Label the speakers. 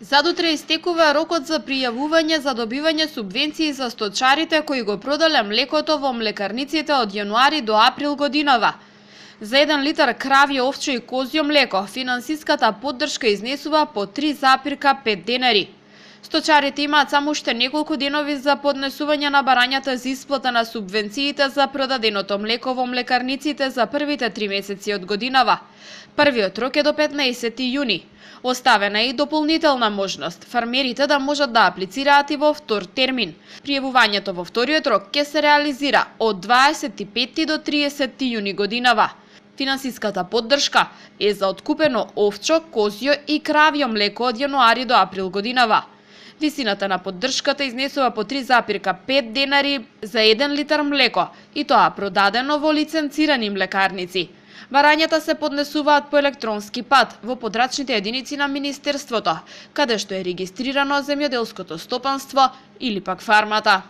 Speaker 1: Задутре истекува рокот за пријавување за добивање субвенции за сточарите кои го продале млекото во млекарниците од јануари до април годинава. За 1 литар кравје, овче и козјо млеко финансиската поддршка изнесува по 3,5 денари. Сточарите имаат само уште неколку денови за поднесување на барањата за исплата на субвенциите за продаденото млеко во млекарниците за првите 3 месеци од годинава. Првиот рок е до 15 јуни. Оставена е и дополнителна можност фармерите да можат да аплицираат и во втор термин. Пријавувањето во вториот рок ќе се реализира од 25 до 30 јуни годинава. Финансиската поддршка е за откупено овчо, козјо и кравјо млеко од јануари до април годинава. Висината на поддршката изнесува по 3,5 денари за 1 литар млеко, и тоа продадено во лиценцирани млекарници. Барањата се поднесуваат по електронски пат во подрачните единици на Министерството, каде што е регистрирано земјоделското стопанство или пак фармата.